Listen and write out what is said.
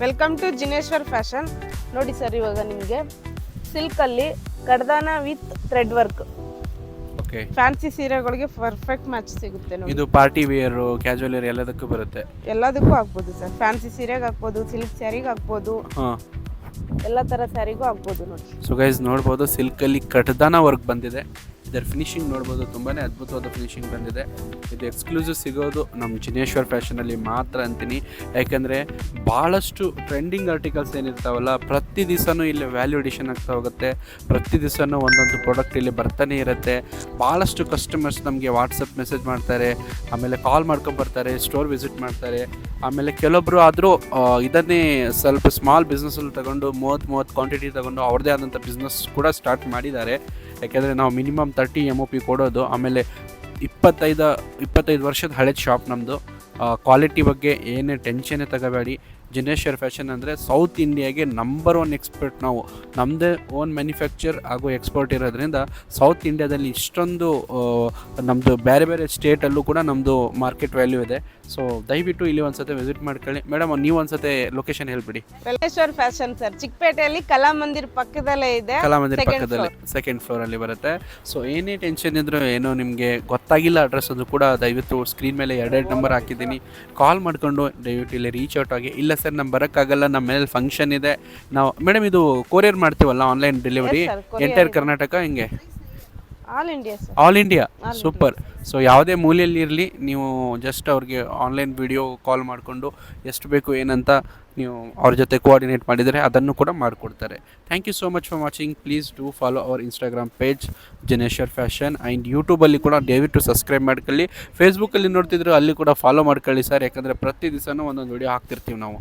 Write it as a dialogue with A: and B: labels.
A: Welcome to Jineshwar fashion. ನೋಡಿ sir, ಇವಾಗ ನಿಮಗೆ ಸಿಲ್ಕಲ್ಲಿ ಕಡ್ದಾನ with thread work
B: okay.
A: Fancy ಸೀರೆಗಳಿಗೆ ಪರ್ಫೆಕ್ಟ್ ಮ್ಯಾಚ್ ಸಿಗುತ್ತೆ ನೋಡಿ.
B: ಇದು ಪಾರ್ಟಿ ವೇರ್, ಕ್ಯಾಶುವಲ್ ವೇರ್ ಎಲ್ಲದಕ್ಕೂ ಬರುತ್ತೆ.
A: ಎಲ್ಲದಕ್ಕೂ ಹಾಕ್ಬೋದು ಸರ್. ಫ್ಯಾನ್ಸಿ ಸೀರೆಗೆ ಹಾಕ್ಬೋದು, ಸಿಲ್ಕ್ ಸ್ಯಾರಿಗೆ ಹಾಕ್ಬೋದು,
B: ಹಾಂ.
A: ಎಲ್ಲ ಥರ ಸ್ಯಾರಿಗೂ ಹಾಕ್ಬೋದು ನೋಡಿ.
B: ಸೊ ಗೈಸ್ ನೋಡ್ಬೋದು, ಸಿಲ್ಕಲ್ಲಿ ಕಡ್ದಾನ ವರ್ಕ್ ಬಂದಿದೆ. ಇದರ ಫಿನಿಶಿಂಗ್ ನೋಡ್ಬೋದು, ತುಂಬಾ ಅದ್ಭುತವಾದ ಫಿನಿಶಿಂಗ್ ಬಂದಿದೆ. ಇದು ಎಕ್ಸ್ಕ್ಲೂಸಿವ್ ಸಿಗೋದು ನಮ್ಮ ಜಿನೇಶ್ವರ್ ಫ್ಯಾಷನಲ್ಲಿ ಮಾತ್ರ ಅಂತೀನಿ. ಯಾಕೆಂದರೆ ಭಾಳಷ್ಟು ಟ್ರೆಂಡಿಂಗ್ ಆರ್ಟಿಕಲ್ಸ್ ಏನಿರ್ತಾವಲ್ಲ, ಪ್ರತಿ ದಿವಸನೂ ಇಲ್ಲಿ ವ್ಯಾಲ್ಯೂ ಎಡಿಷನ್ ಆಗ್ತಾ ಹೋಗುತ್ತೆ. ಪ್ರತಿ ದಿವಸನೂ ಒಂದೊಂದು ಪ್ರಾಡಕ್ಟ್ ಇಲ್ಲಿ ಬರ್ತಾನೆ ಇರುತ್ತೆ. ಭಾಳಷ್ಟು ಕಸ್ಟಮರ್ಸ್ ನಮಗೆ ವಾಟ್ಸಪ್ ಮೆಸೇಜ್ ಮಾಡ್ತಾರೆ, ಆಮೇಲೆ ಕಾಲ್ ಮಾಡ್ಕೊಂಬರ್ತಾರೆ, ಸ್ಟೋರ್ ವಿಸಿಟ್ ಮಾಡ್ತಾರೆ. ಆಮೇಲೆ ಕೆಲವೊಬ್ಬರು ಆದರೂ ಇದನ್ನೇ ಸ್ವಲ್ಪ ಸ್ಮಾಲ್ ಬಿಸ್ನೆಸ್ಸಲ್ಲಿ ತಗೊಂಡು 30 ಕ್ವಾಂಟಿಟಿ ತಗೊಂಡು ಅವ್ರದ್ದೇ ಆದಂಥ ಬಿಸ್ನೆಸ್ ಕೂಡ ಸ್ಟಾರ್ಟ್ ಮಾಡಿದ್ದಾರೆ. ಯಾಕೆಂದರೆ ನಾವು ಮಿನಿಮಮ್ 30 MOP ಕೊಡೋದು. ಆಮೇಲೆ 25 ವರ್ಷದ ಹಳೆದ ಶಾಪ್ ನಮ್ಮದು. ಕ್ವಾಲಿಟಿ ಬಗ್ಗೆ ಏನೇ ಟೆನ್ಷನ್ನೇ ತಗೋಬೇಡಿ. ಜಿನೇಶ್ವರ್ ಫ್ಯಾಷನ್ ಅಂದರೆ ಸೌತ್ ಇಂಡಿಯಾಗೆ ನಂಬರ್ 1 ಎಕ್ಸ್ಪರ್ಟ್ ನಾವು. ನಮ್ಮದೇ ಓನ್ ಮ್ಯಾನುಫ್ಯಾಕ್ಚರ್ ಹಾಗೂ ಎಕ್ಸ್ಪೋರ್ಟ್ ಇರೋದ್ರಿಂದ ಸೌತ್ ಇಂಡಿಯಾದಲ್ಲಿ ಇಷ್ಟೊಂದು ನಮ್ಮದು ಬೇರೆ ಬೇರೆ ಸ್ಟೇಟಲ್ಲೂ ಕೂಡ ನಮ್ಮದು ಮಾರ್ಕೆಟ್ ವ್ಯಾಲ್ಯೂ ಇದೆ. ಸೊ ದಯವಿಟ್ಟು ಇಲ್ಲಿ ಒಂದ್ಸತಿ ವಿಸಿಟ್ ಮಾಡ್ಕೊಳ್ಳಿ. ಮೇಡಮ್, ನೀವು ಒಂದ್ಸತಿ ಲೊಕೇಶನ್ ಹೇಳ್ಬಿಡಿ.
A: ಜಿನೇಶ್ವರ್ ಫ್ಯಾಷನ್ ಸರ್, ಚಿಕ್ಕಪೇಟೆಯಲ್ಲಿ ಕಲಾಮಂದಿರ್ ಪಕ್ಕದಲ್ಲೇ ಇದೆ.
B: ಕಲಾಮಂದಿರ್ ಪಕ್ಕದಲ್ಲಿ ಸೆಕೆಂಡ್ ಫ್ಲೋರಲ್ಲಿ ಬರುತ್ತೆ. ಸೊ ಏನೇ ಟೆನ್ಷನ್ ಇದ್ದರೂ, ಏನೋ ನಿಮಗೆ ಗೊತ್ತಾಗಿಲ್ಲ ಅಡ್ರೆಸ್ ಅದು ಕೂಡ ದಯವಿಟ್ಟು ಸ್ಕ್ರೀನ್ ಮೇಲೆ 2 ನಂಬರ್ ಹಾಕಿದ್ದೀನಿ. ಕಾಲ್ ಮಾಡಿಕೊಂಡು ದಯವಿಟ್ಟು ಇಲ್ಲಿ ರೀಚ್ ಔಟ್ ಆಗಿ. ಇಲ್ಲ ಸರ್, ನಮ್ಮ ಬರೋಕ್ಕಾಗಲ್ಲ, ನಮ್ಮ ಮನೇಲಿ ಫಂಕ್ಷನ್ ಇದೆ. ನಾವು ಮೇಡಮ್ ಇದು ಕೊರಿಯರ್ ಮಾಡ್ತೀವಲ್ಲ, ಆನ್ಲೈನ್ ಡೆಲಿವರಿ ಎಂಟೈರ್ ಕರ್ನಾಟಕ, ಹಿಂಗೆ
A: all India sir.
B: All India. Super. So ಯಾವುದೇ ಮೂಲೆಯಲ್ಲಿ ಇರಲಿ, ನೀವು ಜಸ್ಟ್ ಅವ್ರಿಗೆ ಆನ್ಲೈನ್ ವಿಡಿಯೋ ಕಾಲ್ ಮಾಡಿಕೊಂಡು ಎಷ್ಟು ಬೇಕು ಏನಂತ ನೀವು ಅವ್ರ ಜೊತೆ ಕೋಆರ್ಡಿನೇಟ್ ಮಾಡಿದರೆ ಅದನ್ನು ಕೂಡ ಮಾಡಿಕೊಡ್ತಾರೆ. Thank you so much for watching. Please do follow our Instagram page Jineshwar fashion. And ಯೂಟ್ಯೂಬಲ್ಲಿ ಕೂಡ ದಯವಿಟ್ಟು ಸಬ್ಸ್ಕ್ರೈಬ್ ಮಾಡ್ಕೊಳ್ಳಿ. ಫೇಸ್ಬುಕ್ಕಲ್ಲಿ ನೋಡ್ತಿದ್ರು ಅಲ್ಲಿ ಕೂಡ ಫಾಲೋ ಮಾಡ್ಕೊಳ್ಳಿ ಸರ್. ಯಾಕಂದರೆ ಪ್ರತಿ ದಿವಸನೂ ಒಂದೊಂದು ವಿಡಿಯೋ ಹಾಕ್ತಿರ್ತೀವಿ ನಾವು.